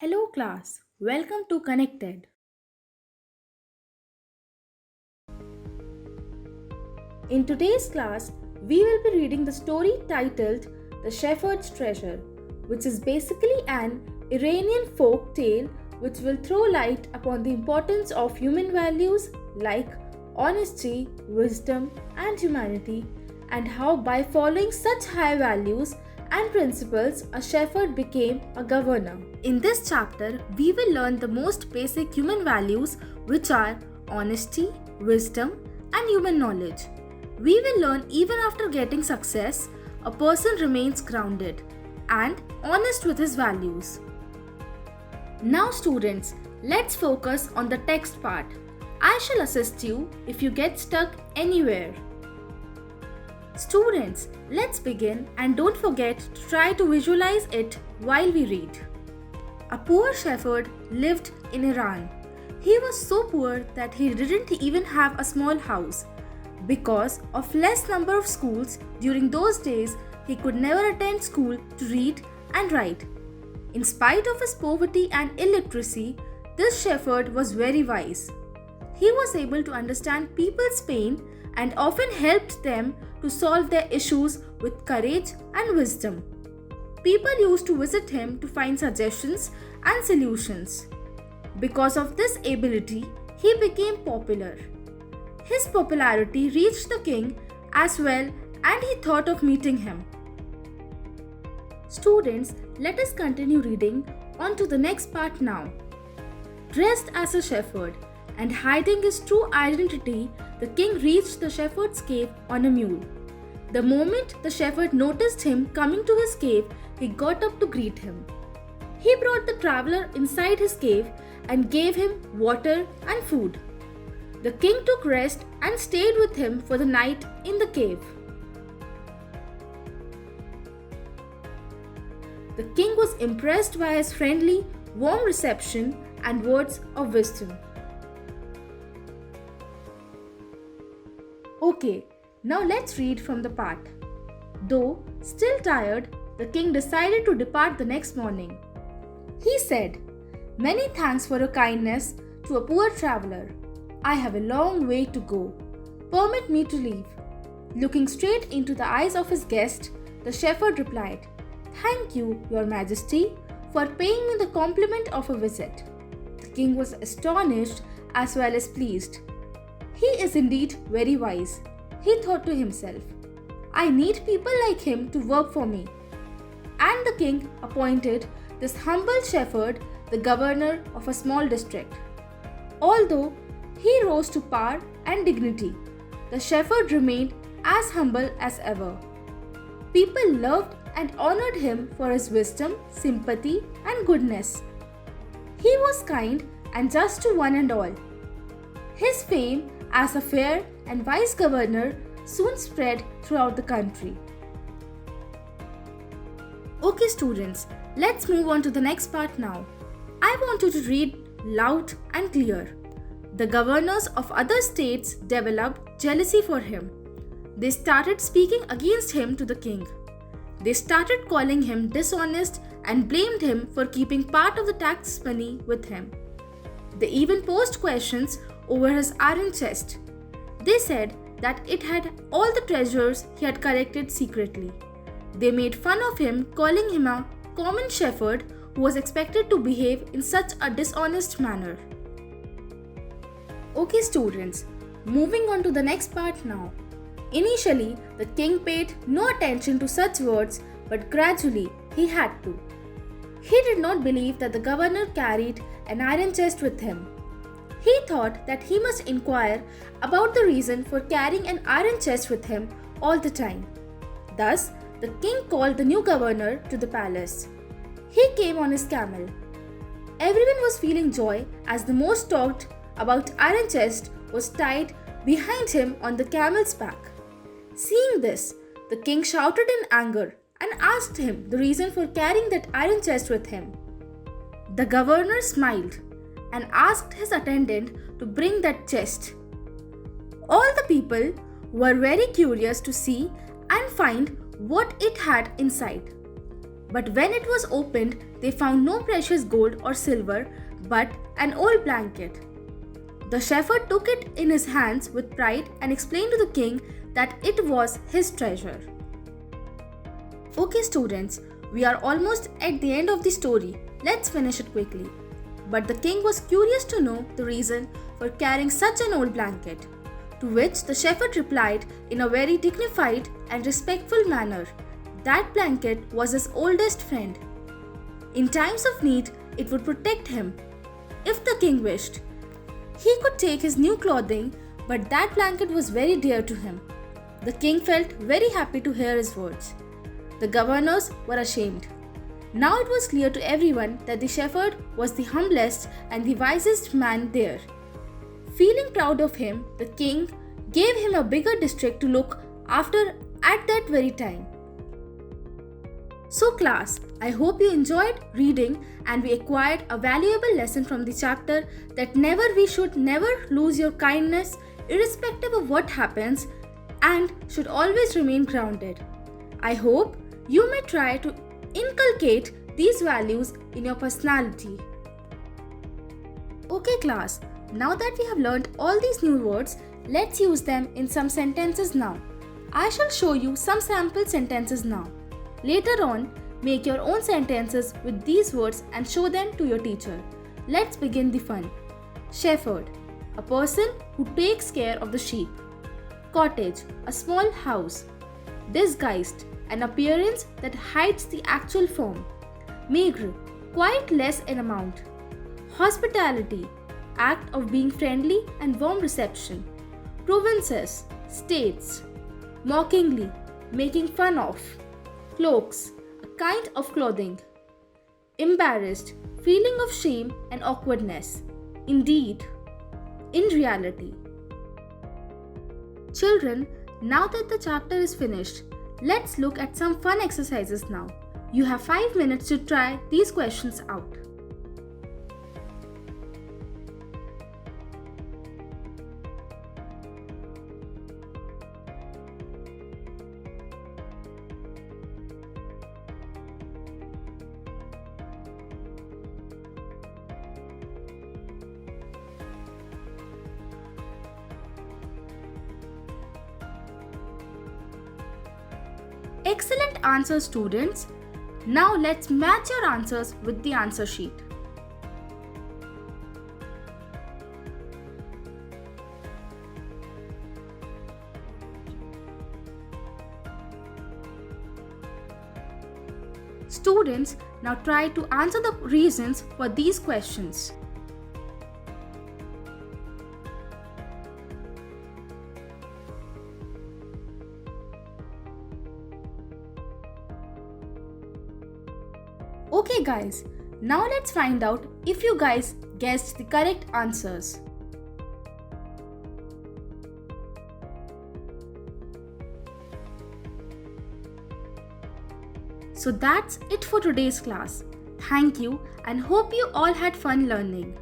Hello class, welcome to Connected. In today's class, we will be reading the story titled The Shepherd's Treasure, which is basically an Iranian folk tale which will throw light upon the importance of human values like honesty, wisdom, and humanity, and how by following such high values and principles, a shepherd became a governor. In this chapter, we will learn the most basic human values, which are honesty, wisdom, and human knowledge. We will learn even after getting success, a person remains grounded and honest with his values. Now, students, let's focus on the text part. I shall assist you if you get stuck anywhere. Students, let's begin and don't forget to try to visualize it while we read. A poor shepherd lived in Iran. He was so poor that he didn't even have a small house. Because of less number of schools during those days, he could never attend school to read and write. In spite of his poverty and illiteracy, this shepherd was very wise. He was able to understand people's pain and often helped them to solve their issues with courage and wisdom. People used to visit him to find suggestions and solutions. Because of this ability, he became popular. His popularity reached the king as well, and he thought of meeting him. Students, let us continue reading on to the next part now. Dressed as a shepherd and hiding his true identity, the king reached the shepherd's cave on a mule. The moment the shepherd noticed him coming to his cave, he got up to greet him. He brought the traveler inside his cave and gave him water and food. The king took rest and stayed with him for the night in the cave. The king was impressed by his friendly, warm reception and words of wisdom. Okay, now let's read from the part. Though still tired, the king decided to depart the next morning. He said, "Many thanks for your kindness to a poor traveler. I have a long way to go. Permit me to leave." Looking straight into the eyes of his guest, the shepherd replied, "Thank you, Your Majesty, for paying me the compliment of a visit." The king was astonished as well as pleased. He is indeed very wise. He thought to himself, "I need people like him to work for me." And the king appointed this humble shepherd the governor of a small district. Although he rose to power and dignity, the shepherd remained as humble as ever. People loved and honored him for his wisdom, sympathy, and goodness. He was kind and just to one and all. His fame as a fair and wise governor soon spread throughout the country. Okay students, let's move on to the next part now. I want you to read loud and clear. The governors of other states developed jealousy for him. They started speaking against him to the king. They started calling him dishonest and blamed him for keeping part of the tax money with him. They even posed questions over his iron chest. They said that it had all the treasures he had collected secretly. They made fun of him, calling him a common shepherd who was expected to behave in such a dishonest manner. Okay students, moving on to the next part now. Initially, the king paid no attention to such words, but gradually he had to. He did not believe that the governor carried an iron chest with him. He thought that he must inquire about the reason for carrying an iron chest with him all the time. Thus, the king called the new governor to the palace. He came on his camel. Everyone was feeling joy as the most talked about iron chest was tied behind him on the camel's back. Seeing this, the king shouted in anger and asked him the reason for carrying that iron chest with him. The governor smiled and asked his attendant to bring that chest. All the people were very curious to see and find what it had inside. But when it was opened, they found no precious gold or silver, but an old blanket. The shepherd took it in his hands with pride and explained to the king that it was his treasure. Okay students, we are almost at the end of the story. Let's finish it quickly. But the king was curious to know the reason for carrying such an old blanket, to which the shepherd replied in a very dignified and respectful manner that blanket was his oldest friend. In times of need, it would protect him. If the king wished, he could take his new clothing, but that blanket was very dear to him. The king felt very happy to hear his words. The governors were ashamed. Now it was clear to everyone that the shepherd was the humblest and the wisest man there. Feeling proud of him, the king gave him a bigger district to look after at that very time. So class, I hope you enjoyed reading and we acquired a valuable lesson from the chapter that we should never lose your kindness irrespective of what happens and should always remain grounded. I hope you may try to inculcate these values in your personality. Okay class, now that we have learned all these new words, let's use them in some sentences now. I shall show you some sample sentences now. Later on, make your own sentences with these words and show them to your teacher. Let's begin the fun. Shepherd, a person who takes care of the sheep. Cottage, a small house. Disguised, an appearance that hides the actual form. Maigre, quite less in amount. Hospitality, act of being friendly and warm reception. Provinces, states. Mockingly, making fun of. Cloaks, a kind of clothing. Embarrassed, feeling of shame and awkwardness. Indeed, in reality. Children, now that the chapter is finished, let's look at some fun exercises now. You have 5 minutes to try these questions out. Excellent answers, students. Now let's match your answers with the answer sheet. Students, now try to answer the reasons for these questions. Okay guys, now let's find out if you guys guessed the correct answers. So that's it for today's class. Thank you and hope you all had fun learning.